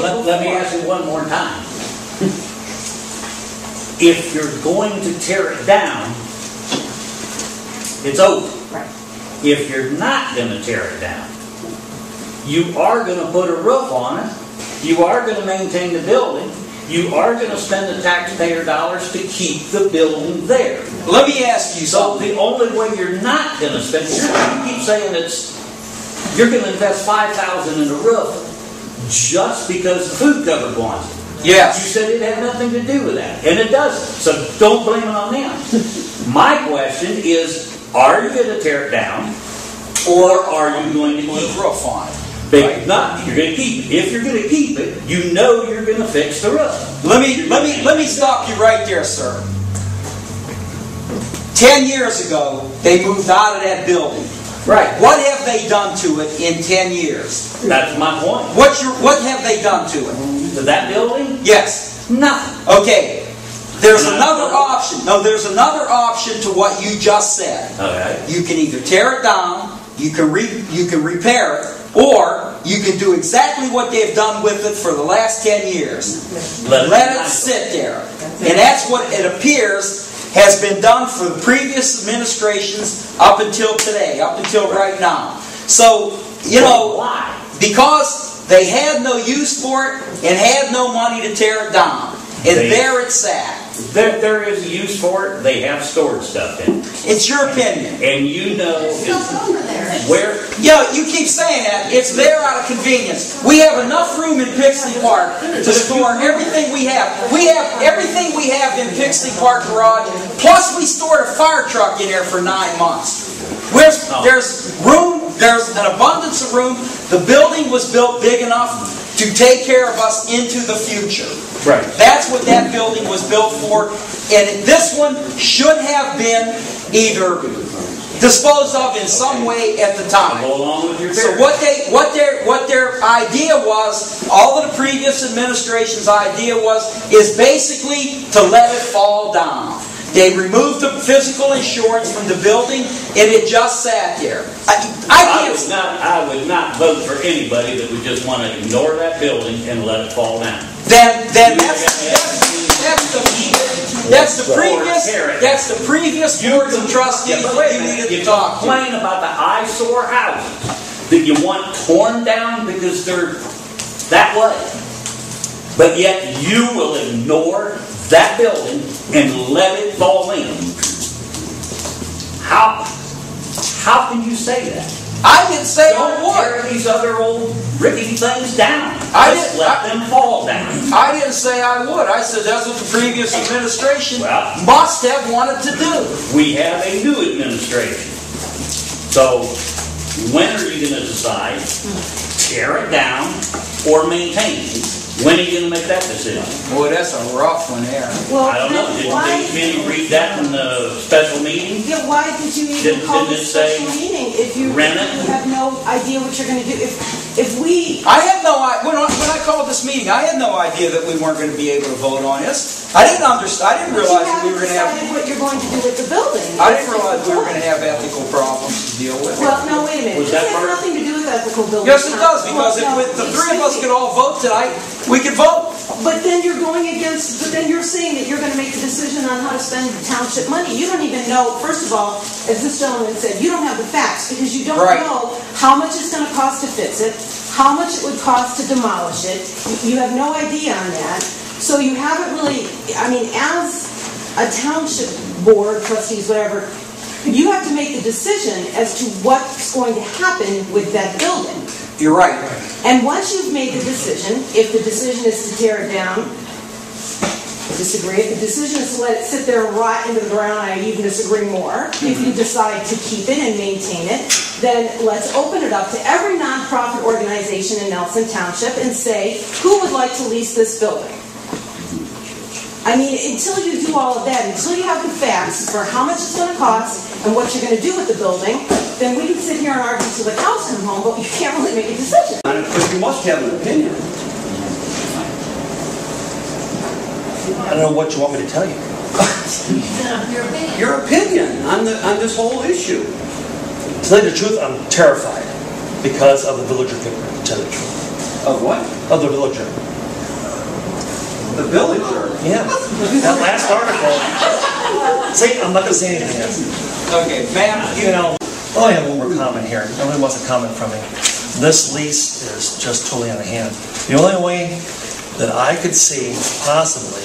Let me ask you one more time. If you're going to tear it down, it's over. Right. If you're not going to tear it down, you are going to put a roof on it. You are going to maintain the building. You are going to spend the taxpayer dollars to keep the building there. Let me ask you So something. the only way you're not going to spend, you keep saying you're going to invest $5,000 in a roof just because the food cupboard wants it. Yes. You said it had nothing to do with that, and it doesn't. So don't blame it on them. My question is, are you going to tear it down, or are you going to Put keep a roof on it. Big nut. You're going to keep it. If you're going to keep it, you know you're going to fix the roof. Let me stop you right there, sir. 10 years ago, they moved out of that building. Right. What have they done to it in 10 years? That's my point. What have they done to it? To that building? Yes. Nothing. Okay. There's another option. No, there's another option to what you just said. Okay. You can either tear it down, you can repair it, or you can do exactly what they've done with it for the last 10 years. Let it sit there. And that's what it appears has been done for the previous administrations up until today, up until right now. So, Why? because they had no use for it and had no money to tear it down. And there it sat. There is a use for it. They have stored stuff in it. It's your opinion. And you know over there. where... Yeah, you keep saying that. It's there out of convenience. We have enough room in Pixley Park to store everything we have. We have everything we have in Pixley Park garage. Plus, we stored a fire truck in there for 9 months. There's room. There's an abundance of room. The building was built big enough to take care of us into the future. Right. That's what that building was built for. And this one should have been either disposed of in some way at the time. Go along with your So theory. what their idea was, all of the previous administration's idea is basically to let it fall down. They removed the physical insurance from the building, and it just sat there. I would not vote for anybody that would just want to ignore that building and let it fall down. Then that's the previous boards of trustees that you needed to talk to. You complain about the eyesore houses that you want torn down because they're that way, but yet you will ignore that building and let it fall in. How can you say that? I didn't say I Don't would. tear these other old rickety things down. Just let them fall down. I didn't say I would. I said that's what the previous administration Well, must have wanted to do. We have a new administration. So, when are you going to decide? Tear it down or maintain it? When are you going to make that decision? Boy, that's a rough one there. Well, I don't know. Did you read that in the special meeting? Yeah, why did you even call Didn't this it say special meeting if you rent it? have no idea what you're going to do? If we... I had no idea. When I called this meeting, I had no idea that we weren't going to be able to vote on this. I didn't understand. I didn't realize that we were going to have... You haven't decided what you're going to do with the building. I didn't realize we were going to have ethical problems to deal with. Well, no, wait a minute. Was This that has part- nothing to do with ethical building. Yes, it does, because if the three of us could all vote tonight, we could vote. But then you're going against, but then you're saying that you're going to make the decision on how to spend township money. You don't even know, first of all, as this gentleman said, you don't have the facts because you don't know how much it's going to cost to fix it, how much it would cost to demolish it. You have no idea on that. So you haven't really, I mean, as a township board, trustees, whatever, you have to make the decision as to what's going to happen with that building. You're right. And once you've made the decision, if the decision is to tear it down, disagree. If the decision is to let it sit there and rot into the ground, I even disagree more. If you decide to keep it and maintain it, then let's open it up to every nonprofit organization in Nelson Township and say, who would like to lease this building? I mean, until you do all of that, until you have the facts for how much it's going to cost and what you're going to do with the building, then we can sit here and argue till the cows come home, but you can't really make a decision. But you must have an opinion. I don't know what you want me to tell you. Your opinion on this whole issue. To tell you the truth, I'm terrified because of the villager figure, to tell you the truth. Of what? Of the villager. The villager? Yeah. That last article. See, I'm not going to say anything else. Okay, ma'am, You know, I only have one more comment here. Nobody wants a comment from me. This lease is just totally out of hand. The only way that I could see possibly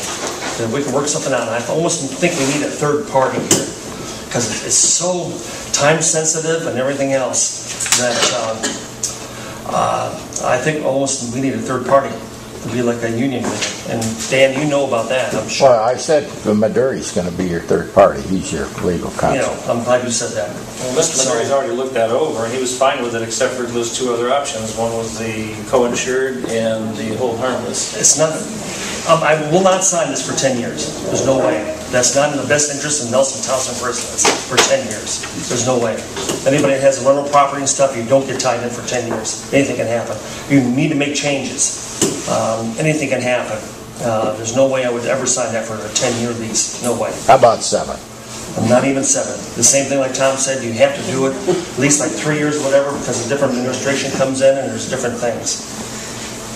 that we can work something out, I almost think we need a third party here because it's so time sensitive and everything else that I think almost we need a third party to be like a union with it. And Dan, you know about that, I'm sure. Well, I said Maduri's going to be your third party. He's your legal You counsel. know, I'm glad you said that. Well, Mr. Maduri's already looked that over, and he was fine with it except for those two other options. One was the co-insured and the hold harmless. It's not. I will not sign this for 10 years. There's no way. That's not in the best interest of Nelson Townsend residents for 10 years. There's no way. Anybody that has a rental property and stuff, you don't get tied in for 10 years. Anything can happen. You need to make changes. Anything can happen. There's no way I would ever sign that for a 10-year lease. No way. How about 7? Not even 7. The same thing like Tom said, you have to do it at least like 3 years or whatever because a different administration comes in and there's different things.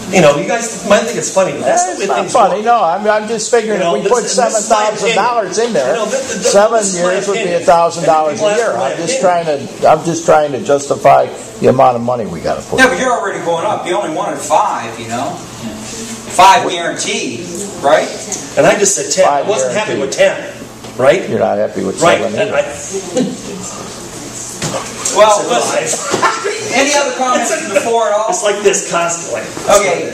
You know, you guys might think it's funny, but that's the way It's not things funny. work. No, I'm just figuring You know, if we put this is my $7,000 in there, You know, this 7 is my years would be opinion. $1,000 People a ask year. for my I'm just trying to justify the amount of money we got to put. yeah, but you're already going up. You only wanted 5, you know? 5 guaranteed, right? And I just said 10. I 5 wasn't happy with guaranteed. 10, right? You're not happy with Right. 7 either. Well, listen, any other comments from the floor at all? It's like this constantly. Okay.